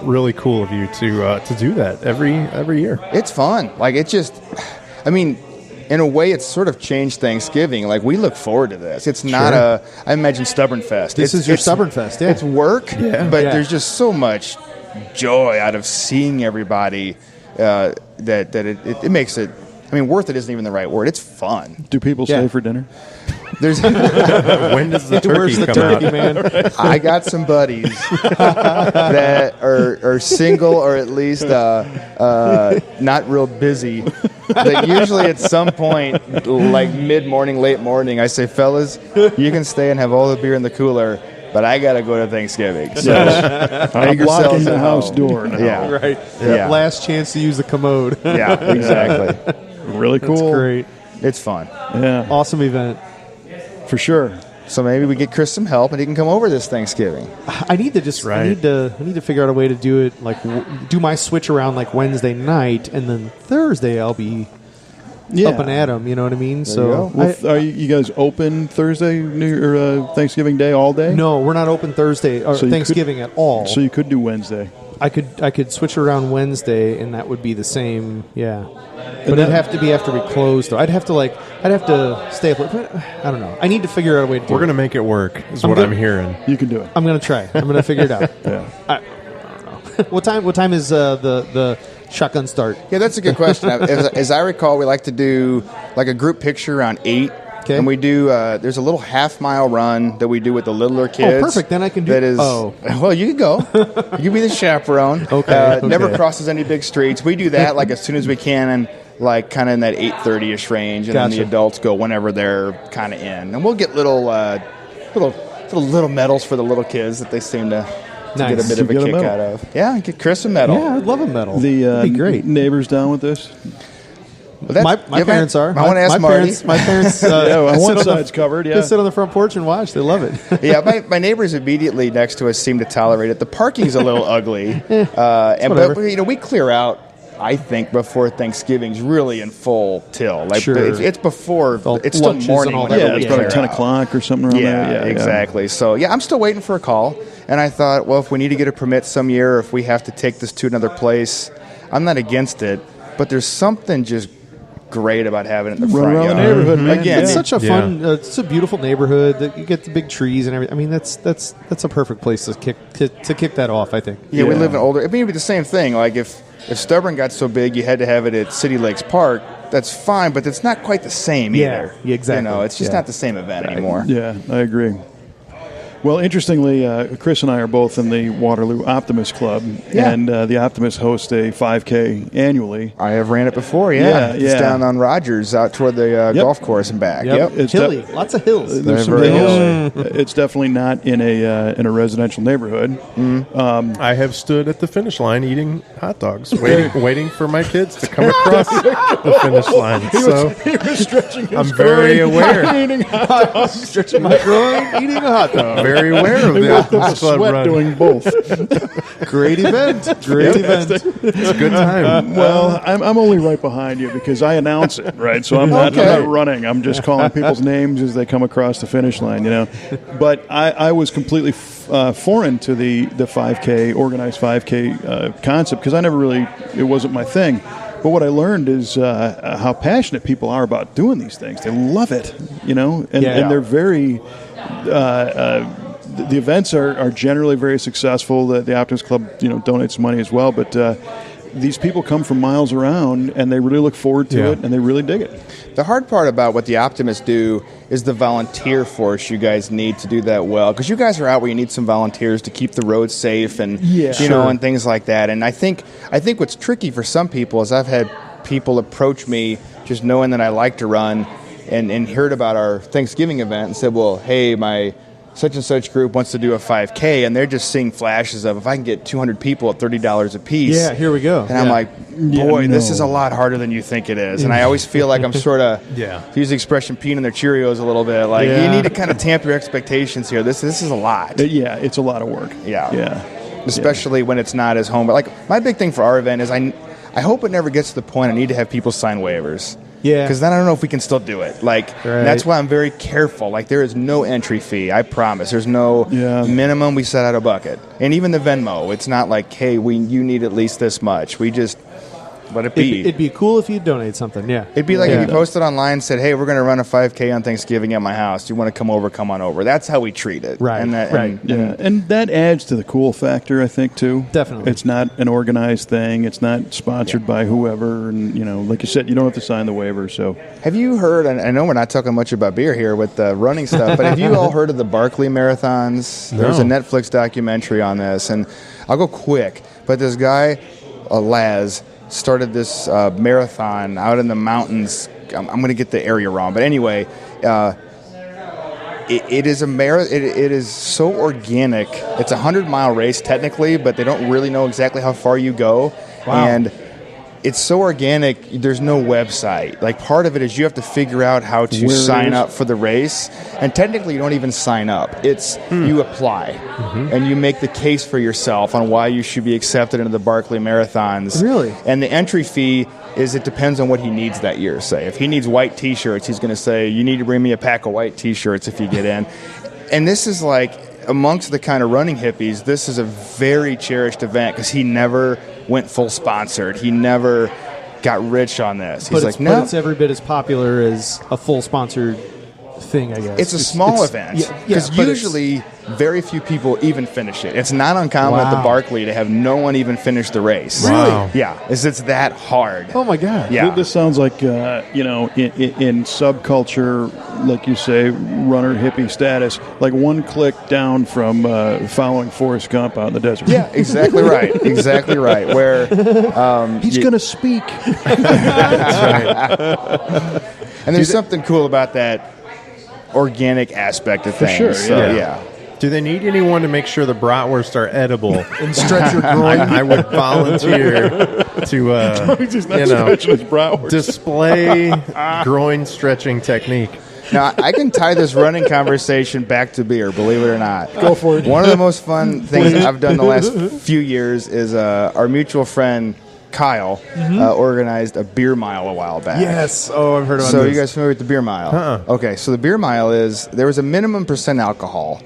really cool of you to do that every year. It's fun. Like, it just, I mean, in a way, it's sort of changed Thanksgiving. Like, we look forward to this. It's not I imagine Stubborn Fest. This is your Stubborn Fest. Yeah. It's work, but there's just so much joy out of seeing everybody that it makes it. I mean, worth it isn't even the right word. It's fun. Do people stay for dinner? There's when does the turkey come out? Man? I got some buddies that are single, or at least not real busy. That usually at some point, like mid-morning, late morning, I say, "Fellas, you can stay and have all the beer in the cooler, but I got to go to Thanksgiving." So I'm locking the house door now. Yeah. Right. Yeah. Last chance to use the commode. Yeah, exactly. Really cool. That's great. It's fun. Yeah, Awesome event. for sure. So maybe we get Chris some help, and he can come over this Thanksgiving. I need to just I need to figure out a way to do it, like do my switch around like Wednesday night, and then Thursday I'll be up and at 'em. You know what I mean? So are you guys open Thursday or Thanksgiving Day all day? No, we're not open Thursday or Thanksgiving at all. So you could do Wednesday. I could switch around Wednesday, and that would be the same. Yeah. But it'd have to be after we close, though. I'd have to stay up. I don't know. I need to figure out a way to do it. We're going to make it work, is what I'm hearing. You can do it. I'm going to try. I'm going to figure it out. Yeah. I don't know. What time is the shotgun start? Yeah, that's a good question. As I recall, we like to do like a group picture around 8. Okay. And we do, there's a little half-mile run that we do with the littler kids. Oh, perfect. Then I can do that. Well, you can go. You can be the chaperone. Okay. Never crosses any big streets. We do that like as soon as we can, and like kind of in that 8:30ish range, and then the adults go whenever they're kind of in. And we'll get little medals for the little kids that they seem to get a bit of a kick out of. Yeah, get Chris a medal. Yeah, I'd love a medal. That'd be great. Neighbors down with this? Well, my parents are. I want to ask Marty. My parents. One side's covered. Yeah, they sit on the front porch and watch. They love it. Yeah, my neighbors immediately next to us seem to tolerate it. The parking's a little ugly, but we clear out. I think before Thanksgiving's really in full till. Like it's before. It's still morning. It's about 10 o'clock or something around there. Yeah, exactly. So I'm still waiting for a call, and I thought, well, if we need to get a permit some year, or if we have to take this to another place, I'm not against it. But there's something just great about having it in the front around yard. the neighborhood, man. Again, it's such a fun. It's a beautiful neighborhood. You get the big trees and everything. I mean, that's a perfect place to kick that off. I think. Yeah, we live in older. I mean, it'd be the same thing. Like if Stubborn got so big, you had to have it at City Lakes Park. That's fine, but it's not quite the same either. Yeah, exactly. It's just not the same event anymore. Yeah, I agree. Well, interestingly, Chris and I are both in the Waterloo Optimist Club, and the Optimists host a 5K annually. I have ran it before, It's down on Rogers, out toward the golf course and back. It's hilly, lots of hills. There's some hills. It's definitely not in a residential neighborhood. I have stood at the finish line eating hot dogs, waiting for my kids to come across the finish line. He was stretching his I'm very aware. Eating hot dogs. Stretching my groin, eating a hot dog. Very aware of the Optimist Club sweat run. doing both. Great event. Great event. It's a good time. Well, I'm only right behind you because I announce it, right? So I'm not running. I'm just calling people's names as they come across the finish line, But I was completely foreign to the 5K, organized 5K concept because it wasn't my thing. But what I learned is how passionate people are about doing these things. They love it, and they're very... the events are generally very successful. The Optimist Club, donates money as well. But these people come from miles around, and they really look forward to it, and they really dig it. The hard part about what the Optimists do is the volunteer force you guys need to do that well. Because you guys are out where you need some volunteers to keep the roads safe and and things like that. And I think what's tricky for some people is I've had people approach me just knowing that I like to run and heard about our Thanksgiving event and said, well, hey, my such and such group wants to do a 5K, and they're just seeing flashes of if I can get 200 people at $30 a piece. Yeah, here we go. And I'm like, boy, this is a lot harder than you think it is. And I always feel like I'm sort of, to use the expression, peeing in their Cheerios a little bit. Like, you need to kind of tamp your expectations here. This is a lot. It's a lot of work. Yeah. Especially when it's not as home. But like, my big thing for our event is I hope it never gets to the point I need to have people sign waivers. Yeah. Because then I don't know if we can still do it. That's why I'm very careful. Like, there is no entry fee, I promise. There's no minimum. We set out a bucket. And even the Venmo, it's not like, hey, you need at least this much. We just let it be. It'd be cool if you donate something, It'd be like if you posted online and said, hey, we're going to run a 5K on Thanksgiving at my house. Do you want to come over? Come on over. That's how we treat it. Right. And that adds to the cool factor, I think, too. Definitely. It's not an organized thing. It's not sponsored by whoever. And, like you said, you don't have to sign the waiver. So, have you heard, and I know we're not talking much about beer here with the running stuff, but have you all heard of the Barkley Marathons? No. There's a Netflix documentary on this. And I'll go quick, but this guy, Laz, started this marathon out in the mountains. I'm going to get the area wrong, but anyway, it is a marathon. It is so organic. It's a 100-mile race technically, but they don't really know exactly how far you go. Wow. And it's so organic. There's no website. Like, part of it is you have to figure out how to sign up for the race, and technically you don't even sign up. It's you apply, and you make the case for yourself on why you should be accepted into the Barkley Marathons. Really? And the entry fee is, it depends on what he needs that year. Say if he needs white T-shirts, he's going to say, you need to bring me a pack of white T-shirts if you get in. And this is like, amongst the kind of running hippies, this is a very cherished event because he never went full sponsored. He never got rich on this. He's like, no. But it's every bit as popular as a full sponsored thing, I guess. It's a small event because usually very few people even finish it. It's not uncommon at the Barkley to have no one even finish the race. Wow. Yeah, it's that hard. Oh my God. Yeah. This sounds like, in subculture, like you say, runner hippie status, like one click down from following Forrest Gump out in the desert. Yeah, exactly right. Exactly right. Where he's going to speak. That's right. And there's something cool about that organic aspect of things. sure, So, yeah. Do they need anyone to make sure the bratwursts are edible? And stretch your groin. I would volunteer to He's not stretching his bratwurst. display groin stretching technique. Now, I can tie this running conversation back to beer, believe it or not. Go for it. One of the most fun things I've done the last few years is our mutual friend, Kyle, organized a beer mile a while back. Yes. Oh, I've heard about So this. you guys familiar with the beer mile? Okay, so the beer mile is, there was a minimum % alcohol.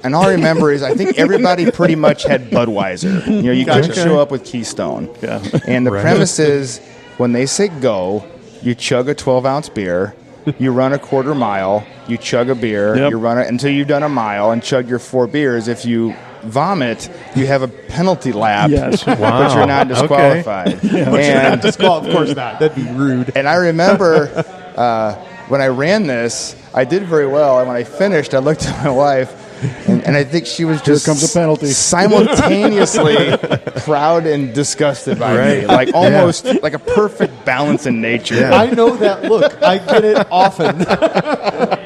And all I remember is I think everybody pretty much had Budweiser. You couldn't show up with Keystone. Yeah. And the premise is, when they say go, you chug a 12-ounce beer, you run a quarter mile, you chug a beer, Yep. you run it until you've done a mile and chug your 4 beers. If you vomit, you have a penalty lap, Yes. but you're not disqualified. And, Of course not. That'd be rude. and I remember when I ran this, I did very well. And when I finished, I looked at my wife, and I think she was just comes a penalty. simultaneously proud and disgusted by me. Like almost like a perfect balance in nature. Yeah. I know that look. I get it often.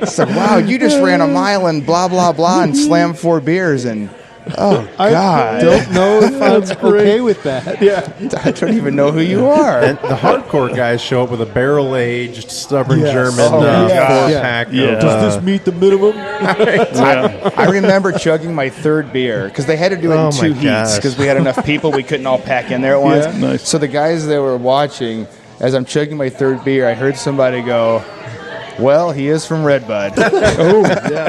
It's like, wow, you just ran a mile and blah, blah, blah and slammed 4 beers and, oh, God. I don't know if I'm okay with that. Yeah. I don't even know who you are. And the hardcore guys show up with a barrel-aged, stubborn Yes. German yeah. four-pack. Yeah. Of, Does this meet the minimum? I remember chugging my 3rd beer because they had to do it in Oh, 2 my heats gosh. because we had enough people we couldn't all pack in there at once. Yeah. Nice. So the guys that were watching, as I'm chugging my 3rd beer, I heard somebody go, well, he is from Redbud. Oh, yeah,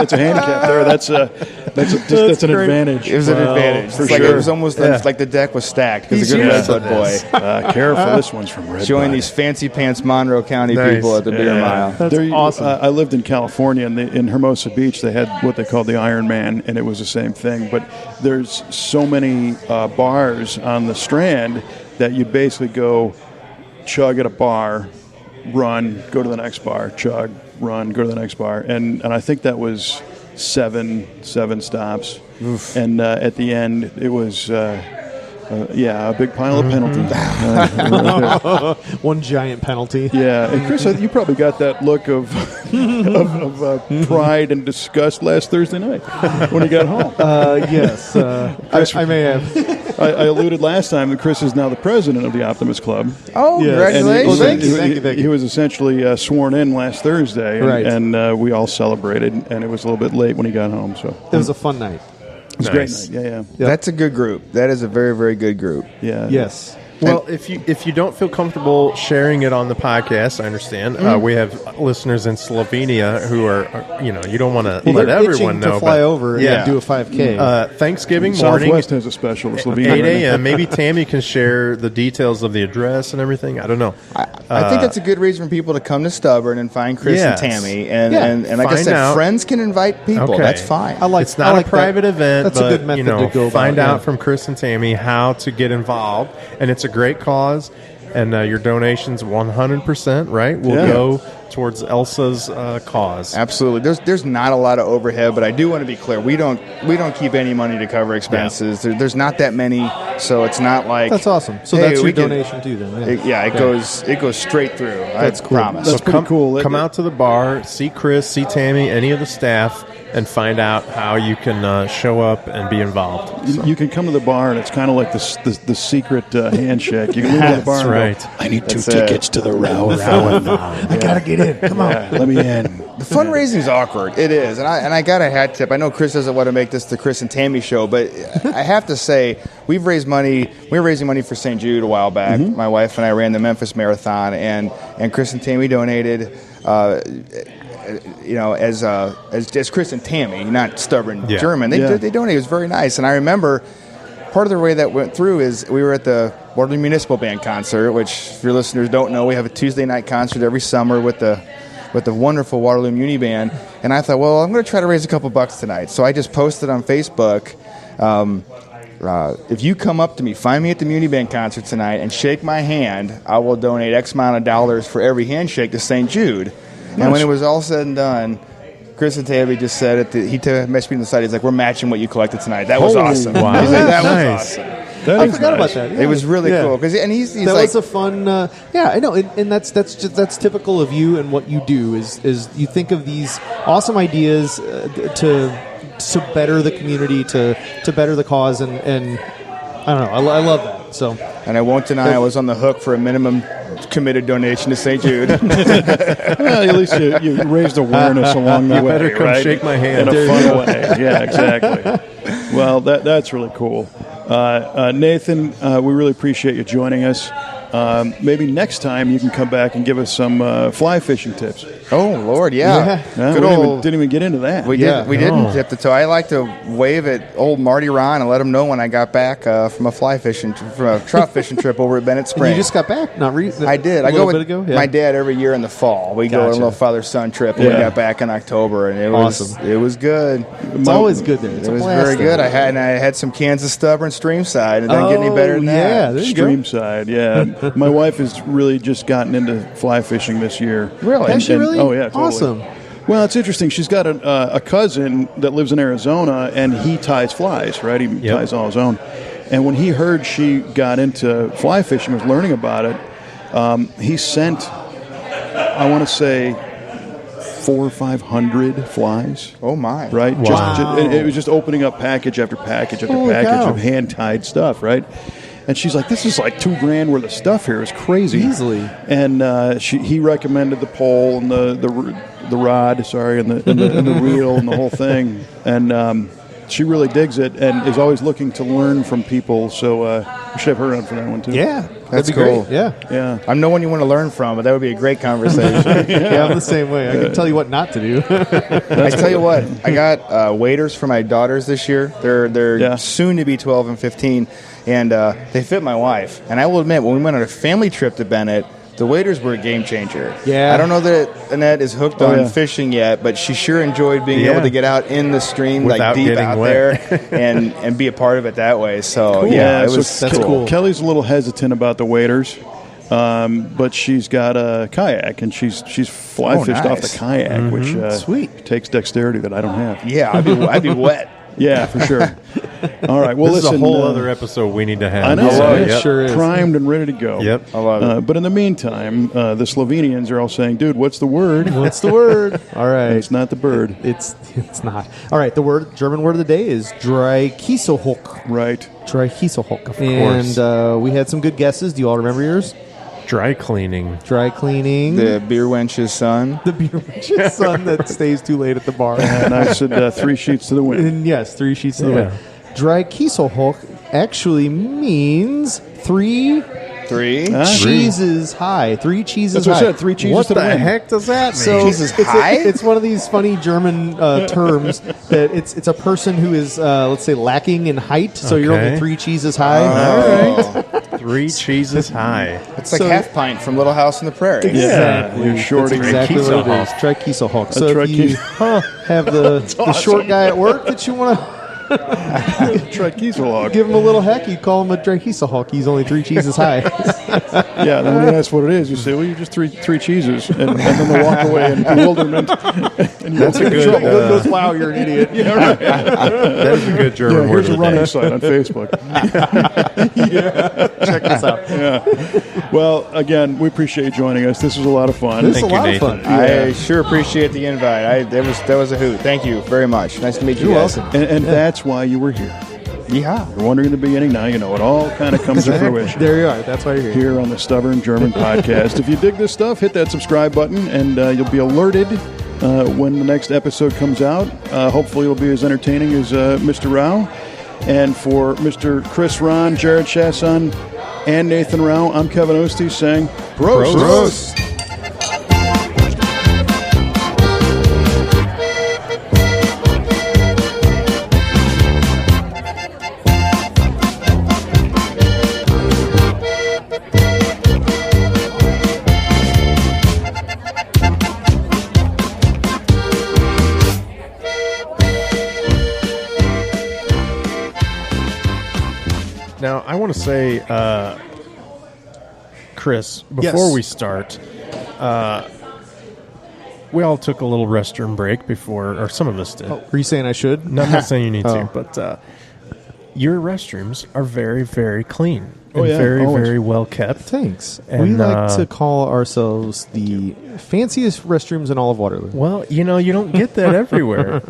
it's a handicap there. That's an advantage. It was an advantage. For It's like sure. it was almost like the deck was stacked because He's a good used to Redbud boy. this. Careful, this one's from Red Showing Bud. these fancy pants Monroe County Nice. people at the beer mile. That's awesome. I lived in California, and in Hermosa Beach, they had what they called the Iron Man, and it was the same thing. But there's so many bars on the Strand that you basically go chug at a bar, run, go to the next bar, chug, run, go to the next bar, and I think that was seven stops. Oof. And at the end, it was a big pile of penalties. One giant penalty. Yeah, and Chris, you probably got that look of pride and disgust last Thursday night when you got home. Yes. I may have. I alluded last time that Chris is now the president of the Optimist Club. Oh, Yes. And congratulations. Well, thank you. He was essentially sworn in last Thursday, and, Right. and we all celebrated, and it was a little bit late when he got home. So It was a fun night. it was Nice. a great night. That's a good group. That is a very, very good group. Yeah. Yes. Well, if you don't feel comfortable sharing it on the podcast, I understand. We have listeners in Slovenia who are you don't want to let They're everyone itching know. to fly but- over and yeah. do a 5K. Thanksgiving morning, Southwest has a special with Slovenia. 8 a.m. Maybe Tammy can share the details of the address and everything. I don't know. I think that's a good reason for people to come to Stubborn and find Chris Yes. and Tammy. And, Yeah. and like I Find said, out. friends can invite people. Okay. That's fine. It's not a private event, That's but a good method to go find about, out yeah. from Chris and Tammy how to get involved, and it's a great cause. And your donations, 100%, right, will Yeah. go towards Elsa's cause. Absolutely. There's not a lot of overhead, but I do want to be clear. We don't keep any money to cover expenses. There's not that many, so it's not like That's awesome. So hey, that's we your can- donation too, then. It goes straight through. That's I cool. promise. That's pretty cool. Come out to the bar, see Chris, see Tammy, any of the staff. and find out how you can show up and be involved. You can come to the bar, and it's kind of like the secret handshake. You can move to the bar and go, I need 2 tickets to the Rau-Athon. I gotta get in. Come on, let me in. The fundraising is awkward. It is, and I got a hat tip. I know Chris doesn't want to make this the Chris and Tammy show, but I have to say we've raised money. We were raising money for St. Jude a while back. Mm-hmm. My wife and I ran the Memphis Marathon, and Chris and Tammy donated. As Chris and Tammy, not Stubborn German. They donated. It was very nice, and I remember part of the way that went through is we were at the Waterloo Municipal Band concert, which, if your listeners don't know, we have a Tuesday night concert every summer with the wonderful Waterloo Muni Band, and I thought, well, I'm going to try to raise a couple bucks tonight. So I just posted on Facebook, if you come up to me, find me at the Muni Band concert tonight, and shake my hand, I will donate X amount of dollars for every handshake to St. Jude. Nice. And when it was all said and done, Chris and Tabby just said he messaged me on the side. He's like, "We're matching what you collected tonight." That was awesome. Wow, like, that nice. was awesome. I forgot about that. Yeah. It was really cool because he's that like, was a fun. I know, and that's typical of you and what you do. Is you think of these awesome ideas to better the community, to better the cause, and I don't know. I love that. So, and I won't deny I was on the hook for a minimum committed donation to St. Jude. Well, at least you raised awareness along the way. You better come shake my hand. In a fun way. Yeah, exactly. Well, that's really cool. Nathan, we really appreciate you joining us. Maybe next time you can come back and give us some fly fishing tips. Oh, Lord, yeah. We didn't even get into that. We didn't tip the toe. I like to wave at old Marty Ron and let him know when I got back from a trout fishing trip over at Bennett Spring. You just got back? Not recently. I did. I go with my dad every year in the fall. We go on a little father-son trip, and we got back in October, and it was good. It's always good there. It was very good. I had some Kansas Stubborn Streamside, and doesn't get any better than that. There you go. Streamside, yeah. My wife has really just gotten into fly fishing this year. Really? Has she really? Oh, yeah, totally. Awesome. Well, it's interesting. She's got a cousin that lives in Arizona, and he ties flies, right? He ties all his own. And when he heard she got into fly fishing, was learning about it, he sent, I want to say, 400 or 500 flies. Oh, my. Right? Wow. It was just opening up package after package after package of hand-tied stuff, right? And she's like, "This is like $2,000 worth of stuff here. It's crazy." Easily. And he recommended the pole and the rod, and the reel and the whole thing. And she really digs it and is always looking to learn from people. So we should have her on for that one too. Yeah, that's cool. Great. Yeah. I'm no one you want to learn from, but that would be a great conversation. Yeah, I'm the same way. I can tell you what not to do. I tell you what, I got waders for my daughters this year. They're soon to be 12 and 15. And they fit my wife. And I will admit, when we went on a family trip to Bennett, the waders were a game changer. Yeah. I don't know that Annette is hooked on fishing yet, but she sure enjoyed being able to get out in the stream, without like deep out wet. there, and be a part of it that way. So, cool. that's cool. Kelly's a little hesitant about the waders, but she's got a kayak, and she's fly fished off the kayak, which sweet takes dexterity that I don't have. Yeah, I'd be wet. Yeah, for sure. All right. Well, this listen, is a whole other episode we need to have. I know. It sure is. Primed and ready to go. Yep. I love it. But in the meantime, the Slovenians are all saying, "Dude, what's the word?" What's the word? All right. It's not the bird. It's not. All right. The German word of the day is Dreikieselhoch. Right. Dreikieselhoch. Of course. And we had some good guesses. Do you all remember yours? Dry cleaning. Dry cleaning. The beer wench's son. The beer wench's son that stays too late at the bar. And I said 3 sheets to the wind. And yes, 3 sheets to the wind. Dreikieselhoch actually means 3 cheeses high. 3 cheeses That's what high. I said. 3 cheeses What to the the wind. heck does that mean? So Jesus it's high? It's one of these funny German terms that it's a person who is let's say lacking in height. So you're Okay. only 3 cheeses high. All right. 3 cheeses high. It's like So- half pint from Little House on the Prairie. Exactly. you're shorting That's exactly what it is. Dreikieselhoch. Dreikieselhoch. So if you have the short guy at work that you want to Trikesahawk. Give him a little heck. You call him a Trikesahawk. He's only 3 cheeses high. Yeah, then when you ask what it is, you say, well, you're just three cheeses. And then they walk away in bewilderment. And That's a good. Trouble. Then goes, wow, you're an idiot. Yeah, right. That is a good German Yeah, word. here's a of the running day. site on Facebook. Check this out. Yeah. Well, again, we appreciate you joining us. This was a lot of fun. This is a Thank you, lot of Nathan. fun. I sure appreciate the invite. That was a hoot. Thank you very much. Nice to meet you You're guys. welcome. And that's why you were here. Yeah. You're wondering in the beginning, now you know it all kind of comes to fruition. There you are. That's why you're here. Here on the Stubborn German Podcast. If you dig this stuff, hit that subscribe button, and you'll be alerted when the next episode comes out. Hopefully, it'll be as entertaining as Mr. Rau. And for Mr. Chris Ron, Jared Chasson, and Nathan Rau, I'm Kevin Ostie saying, Prost. Prost. Now, I want to say, Chris, before we start, we all took a little restroom break before, or some of us did. Were you saying I should? No, I'm not saying you need Oh. to, but your restrooms are very, very clean and yeah, very, always. very well kept. Thanks. And, we like to call ourselves the fanciest restrooms in all of Waterloo. Well, you don't get that everywhere.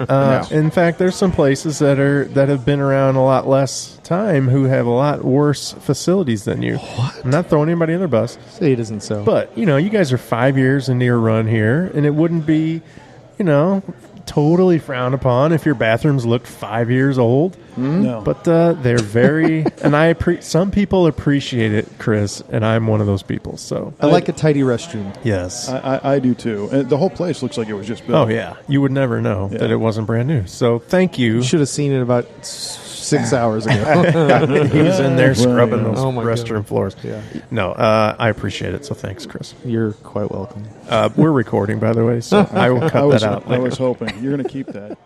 In fact, there's some places that have been around a lot less time who have a lot worse facilities than you. What? I'm not throwing anybody under the bus, Say it isn't so. but you guys are 5 years into your run here, and it wouldn't be, totally frowned upon if your bathrooms looked 5 years old. No. But they're very, and some people appreciate it, Chris, and I'm one of those people. So I like a tidy restroom. yes. I do too. And the whole place looks like it was just built. Oh yeah, you would never know Yeah. that it wasn't brand new. So thank you. You should have seen it about 6 hours ago. He was in there scrubbing those Oh, my restroom floors. Yeah. No, I appreciate it. So thanks, Chris. You're quite welcome. We're recording, by the way, so I will cut that out I later. was hoping. You're going to keep that.